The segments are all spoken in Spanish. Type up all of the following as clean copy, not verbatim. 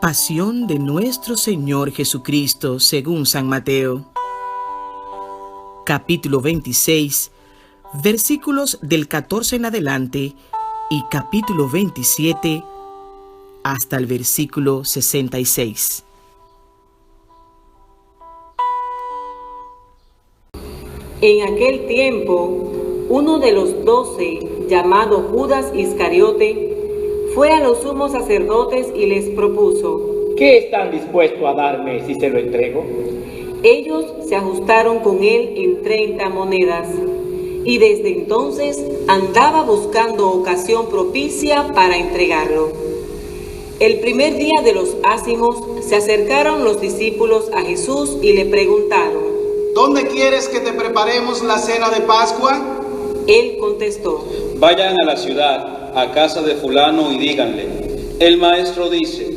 Pasión de nuestro Señor Jesucristo según San Mateo. Capítulo 26, versículos del 14 en adelante y capítulo 27 hasta el versículo 66. En aquel tiempo, uno de los 12, llamado Judas Iscariote, fue a los sumos sacerdotes y les propuso: ¿qué están dispuestos a darme si se lo entrego? Ellos se ajustaron con él en 30 monedas, y desde entonces andaba buscando ocasión propicia para entregarlo. El primer día de los ázimos se acercaron los discípulos a Jesús y le preguntaron: ¿dónde quieres que te preparemos la cena de Pascua? Él contestó: vayan a la ciudad, a casa de fulano y díganle: el maestro dice,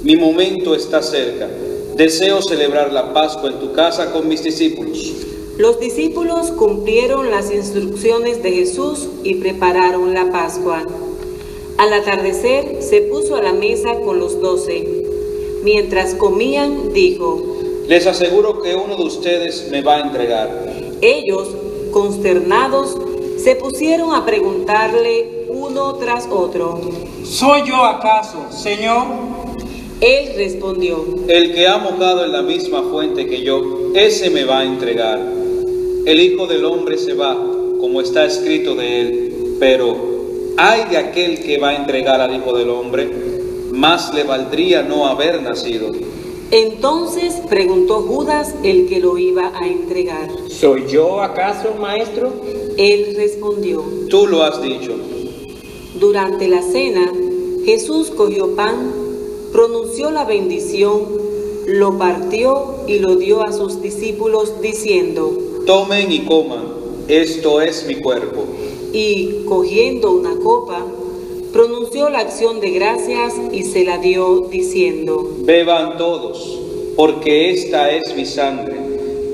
mi momento está cerca, deseo celebrar la Pascua en tu casa con mis discípulos. Los discípulos cumplieron las instrucciones de Jesús y prepararon la Pascua. Al atardecer se puso a la mesa con los 12. Mientras comían, dijo: les aseguro que uno de ustedes me va a entregar. Ellos, consternados, se pusieron a preguntarle uno tras otro: ¿soy yo acaso, Señor? Él respondió: el que ha mojado en la misma fuente que yo, ese me va a entregar. El Hijo del Hombre se va, como está escrito de él, pero ay de aquel que va a entregar al Hijo del Hombre, más le valdría no haber nacido. Entonces preguntó Judas, el que lo iba a entregar: ¿soy yo acaso, maestro? Él respondió: tú lo has dicho. Durante la cena, Jesús cogió pan, pronunció la bendición, lo partió y lo dio a sus discípulos diciendo: tomen y coman, esto es mi cuerpo. Y cogiendo una copa, pronunció la acción de gracias y se la dio diciendo: beban todos, porque esta es mi sangre,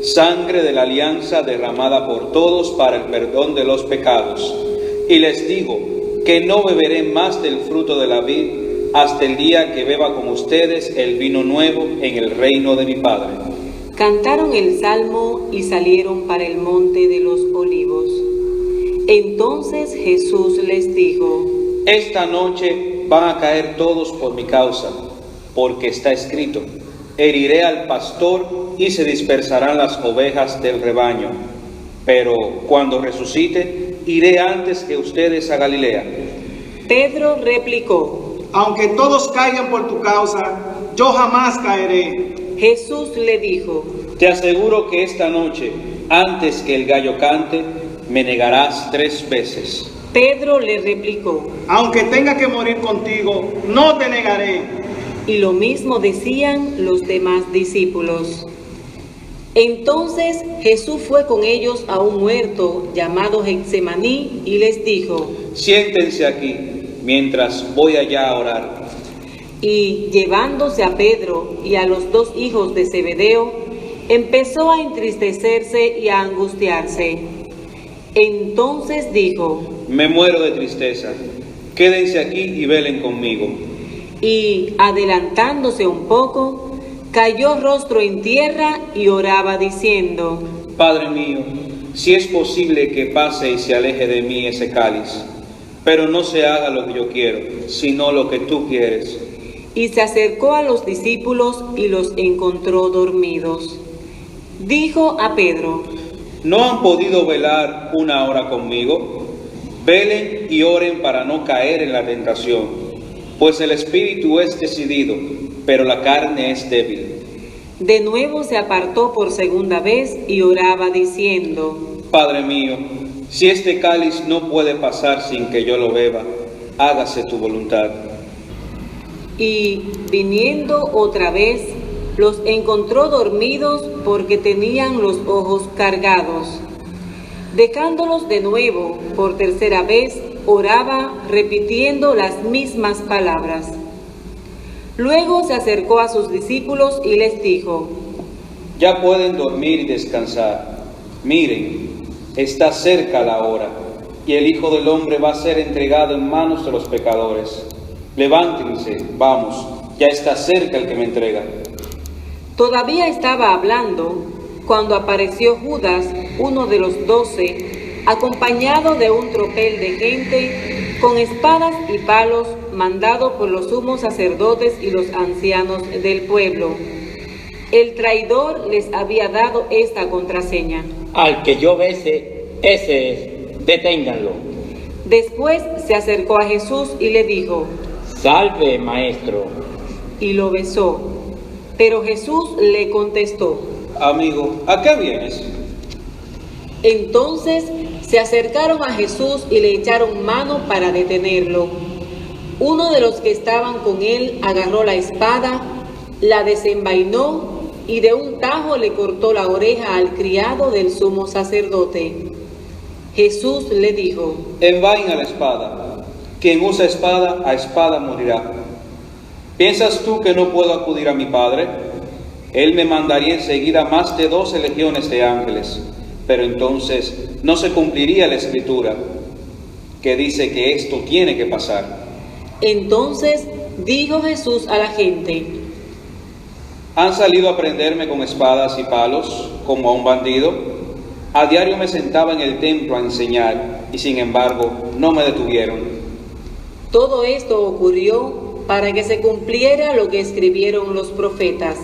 sangre de la alianza derramada por todos para el perdón de los pecados. Y les digo que no beberé más del fruto de la vid hasta el día que beba con ustedes el vino nuevo en el reino de mi Padre. Cantaron el salmo y salieron para el monte de los olivos. Entonces Jesús les dijo: esta noche van a caer todos por mi causa, porque está escrito: heriré al pastor y se dispersarán las ovejas del rebaño. Pero cuando resucite, iré antes que ustedes a Galilea. Pedro replicó: aunque todos caigan por tu causa, yo jamás caeré. Jesús le dijo: te aseguro que esta noche, antes que el gallo cante, me negarás 3 veces. Pedro le replicó: aunque tenga que morir contigo, no te negaré. Y lo mismo decían los demás discípulos. Entonces Jesús fue con ellos a un huerto llamado Getsemaní y les dijo: siéntense aquí, mientras voy allá a orar. Y llevándose a Pedro y a los 2 hijos de Zebedeo, empezó a entristecerse y a angustiarse. Entonces dijo: me muero de tristeza, quédense aquí y velen conmigo. Y adelantándose un poco, cayó rostro en tierra y oraba diciendo: Padre mío, si es posible que pase y se aleje de mí ese cáliz, pero no se haga lo que yo quiero, sino lo que tú quieres. Y se acercó a los discípulos y los encontró dormidos. Dijo a Pedro: ¿no han podido velar 1 hora conmigo? Velen y oren para no caer en la tentación. Pues el espíritu es decidido, pero la carne es débil. De nuevo se apartó por segunda vez y oraba diciendo: Padre mío, si este cáliz no puede pasar sin que yo lo beba, hágase tu voluntad. Y viniendo otra vez, los encontró dormidos porque tenían los ojos cargados. Dejándolos de nuevo por tercera vez, oraba repitiendo las mismas palabras. Luego se acercó a sus discípulos y les dijo: ya pueden dormir y descansar. Miren, está cerca la hora, y el Hijo del Hombre va a ser entregado en manos de los pecadores. Levántense, vamos, ya está cerca el que me entrega. Todavía estaba hablando cuando apareció Judas, uno de los 12, acompañado de un tropel de gente, con espadas y palos, mandado por los sumos sacerdotes y los ancianos del pueblo. El traidor les había dado esta contraseña: Al que yo bese, ese es, deténganlo. Después se acercó a Jesús y le dijo: Salve, maestro. y lo besó. Pero Jesús le contestó: Amigo, ¿a qué vienes? Entonces se acercaron a Jesús y le echaron mano para detenerlo. Uno de los que estaban con él agarró la espada, la desenvainó y de un tajo le cortó la oreja al criado del sumo sacerdote. Jesús le dijo: Envaina la espada. Quien usa espada, a espada morirá. ¿Piensas tú que no puedo acudir a mi Padre? Él me mandaría enseguida más de 12 legiones de ángeles. Pero entonces no se cumpliría la escritura que dice que esto tiene que pasar. Entonces dijo Jesús a la gente: ¿Han salido a prenderme con espadas y palos como a un bandido? A diario me sentaba en el templo a enseñar y sin embargo no me detuvieron. Todo esto ocurrió para que se cumpliera lo que escribieron los profetas.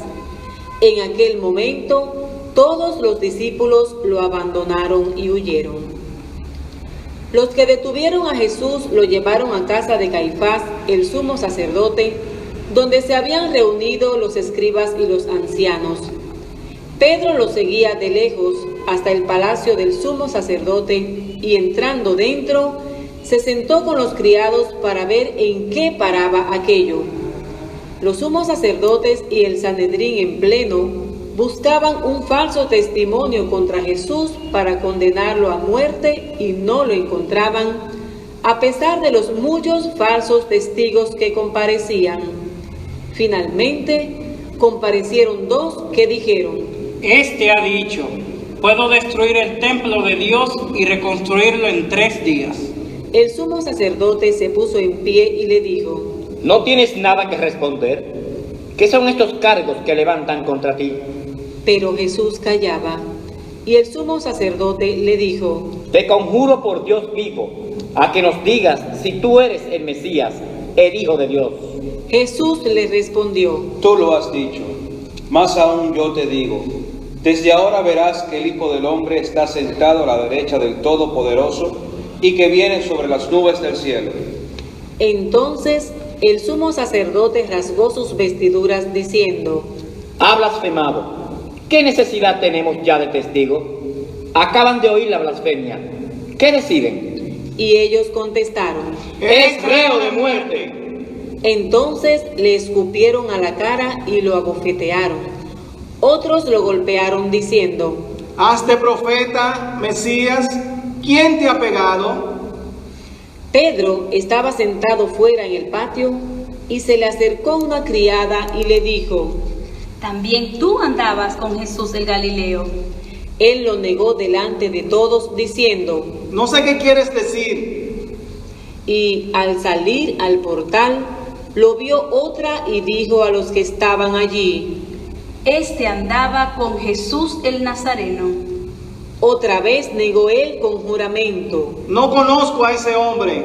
En aquel momento todos los discípulos lo abandonaron y huyeron. Los que detuvieron a Jesús lo llevaron a casa de Caifás, el sumo sacerdote, donde se habían reunido los escribas y los ancianos. Pedro lo seguía de lejos hasta el palacio del sumo sacerdote y entrando dentro, se sentó con los criados para ver en qué paraba aquello. Los sumos sacerdotes y el Sanedrín en pleno buscaban un falso testimonio contra Jesús para condenarlo a muerte y no lo encontraban, a pesar de los muchos falsos testigos que comparecían. Finalmente, comparecieron 2 que dijeron: Este ha dicho: puedo destruir el templo de Dios y reconstruirlo en 3 días. El sumo sacerdote se puso en pie y le dijo: ¿No tienes nada que responder? ¿Qué son estos cargos que levantan contra ti? Pero Jesús callaba. Y el sumo sacerdote le dijo: Te conjuro por Dios vivo, a que nos digas si tú eres el Mesías, el Hijo de Dios. Jesús le respondió: Tú lo has dicho. Más aún yo te digo, desde ahora verás que el Hijo del Hombre está sentado a la derecha del Todopoderoso y que viene sobre las nubes del cielo. Entonces el sumo sacerdote rasgó sus vestiduras diciendo: Ha blasfemado. ¿Qué necesidad tenemos ya de testigo? Acaban de oír la blasfemia. ¿Qué deciden? Y ellos contestaron: ¡Es reo de muerte! Entonces le escupieron a la cara y lo abofetearon. Otros lo golpearon diciendo: Hazte profeta, Mesías, ¿quién te ha pegado? Pedro estaba sentado fuera en el patio y se le acercó una criada y le dijo: También tú andabas con Jesús el Galileo. Él lo negó delante de todos diciendo: No sé qué quieres decir. Y al salir al portal, lo vio otra y dijo a los que estaban allí: Este andaba con Jesús el Nazareno. Otra vez negó él con juramento: No conozco a ese hombre.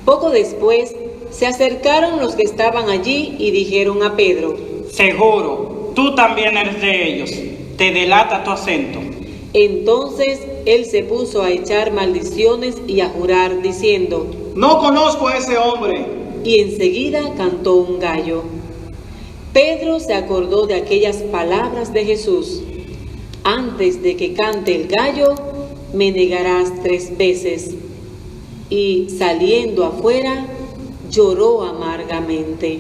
Poco después se acercaron los que estaban allí y dijeron a Pedro: Seguro, tú también eres de ellos. Te delata tu acento. Entonces él se puso a echar maldiciones y a jurar diciendo: No conozco a ese hombre. Y enseguida cantó un gallo. Pedro se acordó de aquellas palabras de Jesús: Antes de que cante el gallo, me negarás 3 veces. Y saliendo afuera, lloró amargamente.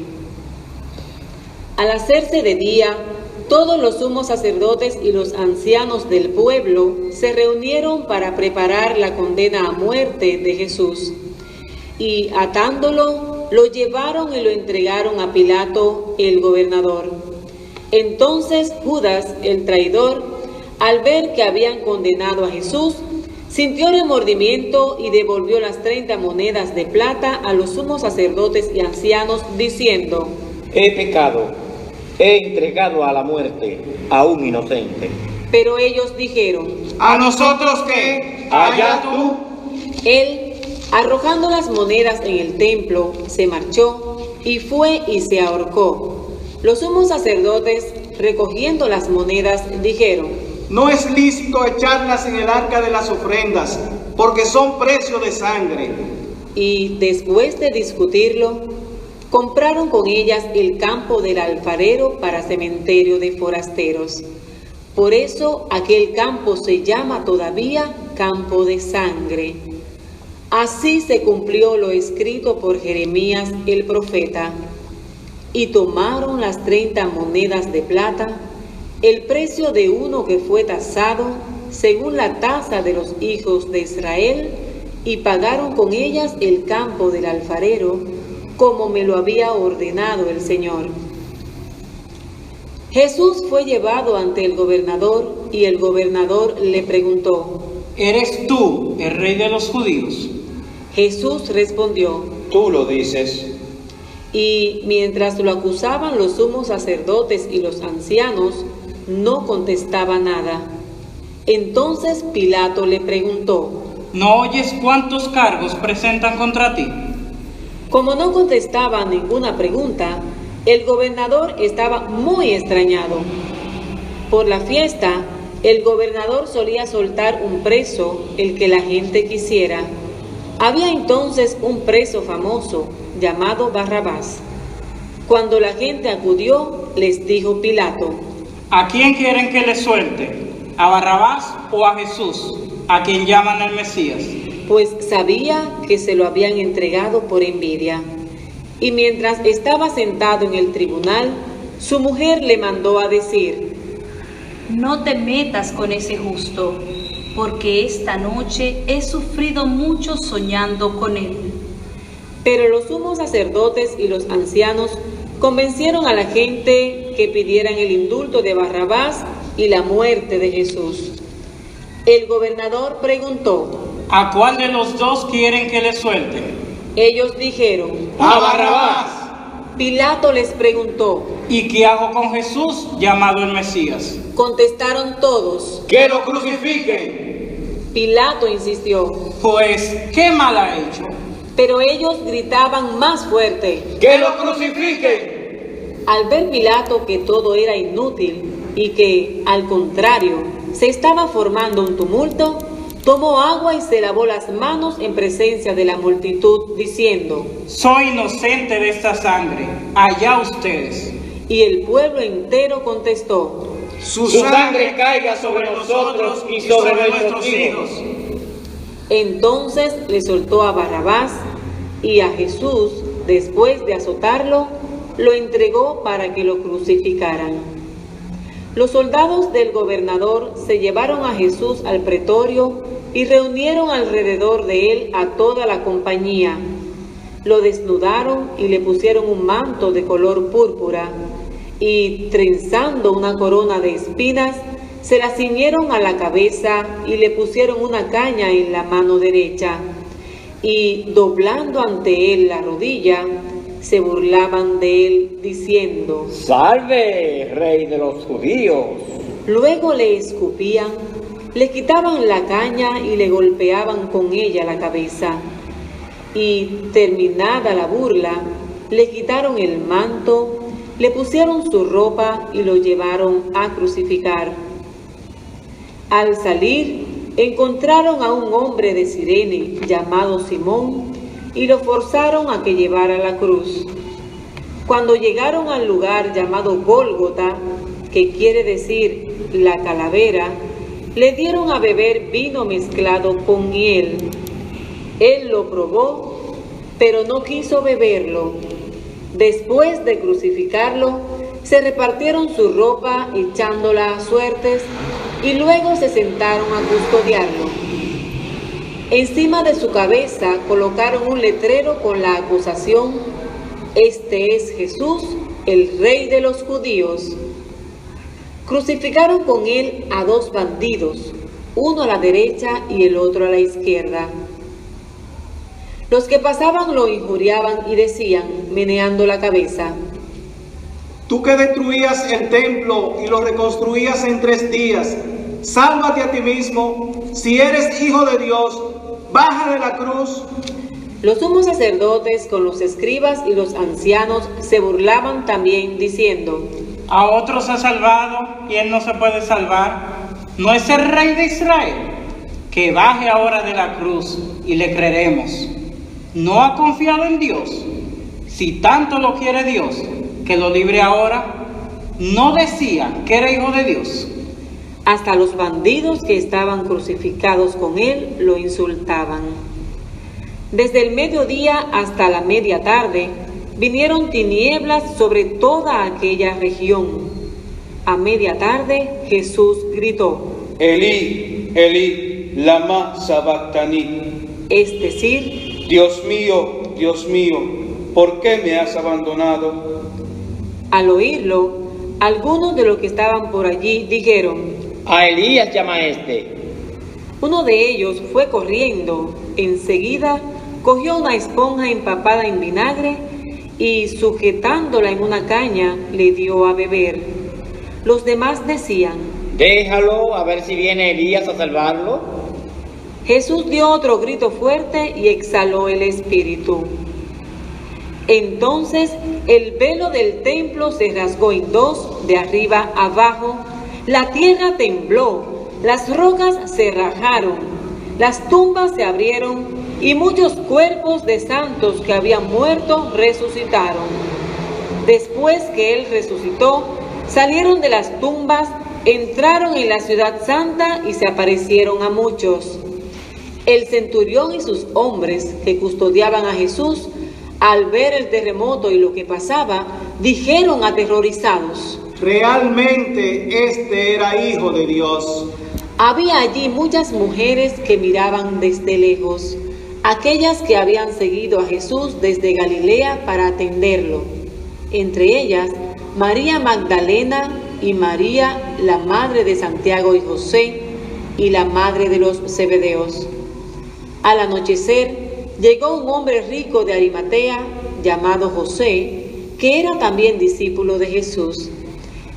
Al hacerse de día, todos los sumos sacerdotes y los ancianos del pueblo se reunieron para preparar la condena a muerte de Jesús. Y atándolo, lo llevaron y lo entregaron a Pilato, el gobernador. Entonces Judas, el traidor, al ver que habían condenado a Jesús, sintió remordimiento y devolvió las 30 monedas de plata a los sumos sacerdotes y ancianos, diciendo: he pecado, he entregado a la muerte a un inocente. Pero ellos dijeron: ¿A nosotros qué? Allá tú. Él, arrojando las monedas en el templo, se marchó y fue y se ahorcó. Los sumos sacerdotes, recogiendo las monedas, dijeron: No es lícito echarlas en el arca de las ofrendas, porque son precio de sangre. Y después de discutirlo, compraron con ellas el campo del alfarero para cementerio de forasteros. Por eso aquel campo se llama todavía campo de sangre. Así se cumplió lo escrito por Jeremías el profeta. Y tomaron las 30 monedas de plata, el precio de uno que fue tasado, según la tasa de los hijos de Israel, y pagaron con ellas el campo del alfarero, como me lo había ordenado el Señor. Jesús fue llevado ante el gobernador, y el gobernador le preguntó: ¿Eres tú el rey de los judíos? Jesús respondió. Tú lo dices. Y mientras lo acusaban los sumos sacerdotes y los ancianos, no contestaba nada. Entonces Pilato le preguntó: ¿No oyes cuántos cargos presentan contra ti? Como no contestaba ninguna pregunta, el gobernador estaba muy extrañado. Por la fiesta, el gobernador solía soltar un preso, el que la gente quisiera. Había entonces un preso famoso, llamado Barrabás. Cuando la gente acudió, les dijo Pilato: ¿A quién quieren que le suelte? ¿A Barrabás o a Jesús, a quien llaman el Mesías? Pues sabía que se lo habían entregado por envidia. Y mientras estaba sentado en el tribunal, su mujer le mandó a decir: No te metas con ese justo, porque esta noche he sufrido mucho soñando con él. Pero los sumos sacerdotes y los ancianos convencieron a la gente que pidieran el indulto de Barrabás y la muerte de Jesús. El gobernador preguntó: ¿A cuál de los dos quieren que le suelten? Ellos dijeron: ¡A Barrabás! Pilato les preguntó: ¿Y qué hago con Jesús, llamado el Mesías? Contestaron todos: ¡Que lo crucifiquen! Pilato insistió, Pues, ¿qué mal ha hecho? pero ellos gritaban más fuerte. ¡Que lo crucifiquen! Al ver Pilato que todo era inútil y que, al contrario, se estaba formando un tumulto, tomó agua y se lavó las manos en presencia de la multitud, diciendo: Soy inocente de esta sangre, allá ustedes. Y el pueblo entero contestó: Su sangre caiga sobre nosotros y sobre nuestros hijos. Entonces le soltó a Barrabás, y a Jesús, después de azotarlo, lo entregó para que lo crucificaran. Los soldados del gobernador se llevaron a Jesús al pretorio y reunieron alrededor de él a toda la compañía. Lo desnudaron y le pusieron un manto de color púrpura, y trenzando una corona de espinas, se la ciñeron a la cabeza y le pusieron una caña en la mano derecha. Y doblando ante él la rodilla, se burlaban de él, diciendo: ¡Salve, rey de los judíos! Luego le escupían, le quitaban la caña y le golpeaban con ella la cabeza. Y terminada la burla, le quitaron el manto, le pusieron su ropa y lo llevaron a crucificar. Al salir, encontraron a un hombre de Cirene llamado Simón y lo forzaron a que llevara la cruz. Cuando llegaron al lugar llamado Gólgota, que quiere decir la calavera, le dieron a beber vino mezclado con miel. Él lo probó, pero no quiso beberlo. Después de crucificarlo, se repartieron su ropa echándola a suertes y luego se sentaron a custodiarlo. Encima de su cabeza colocaron un letrero con la acusación: Este es Jesús, el Rey de los Judíos. Crucificaron con él a 2 bandidos, uno a la derecha y el otro a la izquierda. Los que pasaban lo injuriaban y decían, meneando la cabeza: tú que destruías el templo y lo reconstruías en 3 días, sálvate a ti mismo. Si eres hijo de Dios, baja de la cruz. Los sumos sacerdotes con los escribas y los ancianos se burlaban también, diciendo: A otros ha salvado y él no se puede salvar. ¿No es el rey de Israel? Que baje ahora de la cruz y le creeremos. ¿No ha confiado en Dios? Si tanto lo quiere Dios, que lo libre ahora. ¿No decía que era hijo de Dios? Hasta los bandidos que estaban crucificados con él lo insultaban. Desde el mediodía hasta la media tarde vinieron tinieblas sobre toda aquella región. A media tarde Jesús gritó: Elí, Elí, lama sabactani. Es decir, Dios mío, ¿por qué me has abandonado? Al oírlo, algunos de los que estaban por allí dijeron: A Elías llama este. Uno de ellos fue corriendo, enseguida cogió una esponja empapada en vinagre y, sujetándola en una caña, le dio a beber. Los demás decían: Déjalo, a ver si viene Elías a salvarlo. Jesús dio otro grito fuerte y exhaló el espíritu. Entonces el velo del templo se rasgó en 2, de arriba abajo, la tierra tembló, las rocas se rajaron, las tumbas se abrieron y muchos cuerpos de santos que habían muerto resucitaron. Después que él resucitó, salieron de las tumbas, entraron en la ciudad santa y se aparecieron a muchos. El centurión y sus hombres que custodiaban a Jesús, al ver el terremoto y lo que pasaba, dijeron aterrorizados: Realmente este era hijo de Dios. Había allí muchas mujeres que miraban desde lejos, aquellas que habían seguido a Jesús desde Galilea para atenderlo. Entre ellas, María Magdalena y María, la madre de Santiago y José, y la madre de los Zebedeos. Al anochecer, llegó un hombre rico de Arimatea, llamado José, que era también discípulo de Jesús.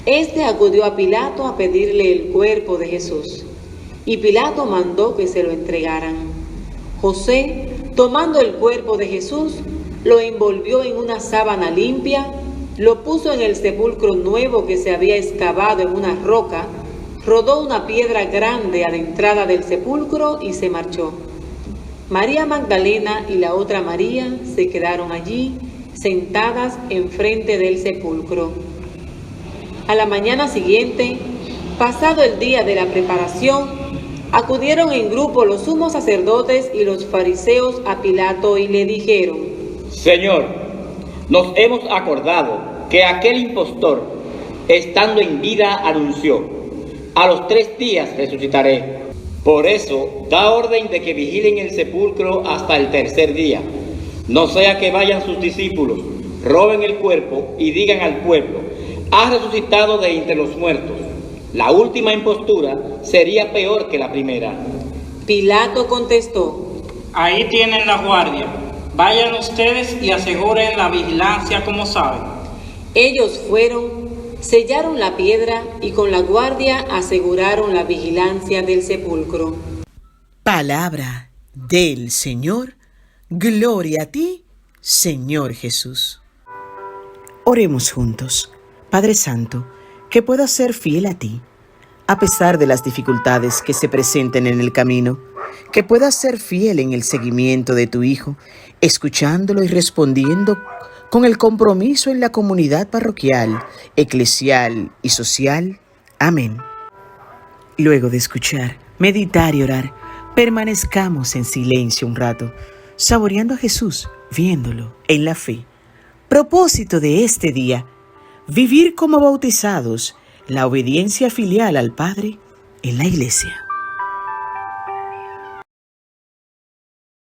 Este acudió a Pilato a pedirle el cuerpo de Jesús, y Pilato mandó que se lo entregaran. José, tomando el cuerpo de Jesús, lo envolvió en una sábana limpia, lo puso en el sepulcro nuevo que se había excavado en una roca, rodó una piedra grande a la entrada del sepulcro y se marchó. María Magdalena y la otra María se quedaron allí, sentadas enfrente del sepulcro. A la mañana siguiente, pasado el día de la preparación, acudieron en grupo los sumos sacerdotes y los fariseos a Pilato y le dijeron: Señor, nos hemos acordado que aquel impostor, estando en vida, anunció: a los 3 días resucitaré. Por eso, da orden de que vigilen el sepulcro hasta el 3er día. No sea que vayan sus discípulos, roben el cuerpo y digan al pueblo: ha resucitado de entre los muertos. La última impostura sería peor que la primera. Pilato contestó: Ahí tienen la guardia. Vayan ustedes y aseguren la vigilancia como saben. Ellos fueron, sellaron la piedra y con la guardia aseguraron la vigilancia del sepulcro. Palabra del Señor. Gloria a ti, Señor Jesús. Oremos juntos. Padre Santo, que pueda ser fiel a ti, a pesar de las dificultades que se presenten en el camino, que pueda ser fiel en el seguimiento de tu Hijo, escuchándolo y respondiendo con el compromiso en la comunidad parroquial, eclesial y social. Amén. Luego de escuchar, meditar y orar, permanezcamos en silencio un rato, saboreando a Jesús, viéndolo en la fe. Propósito de este día: vivir como bautizados la obediencia filial al Padre en la Iglesia.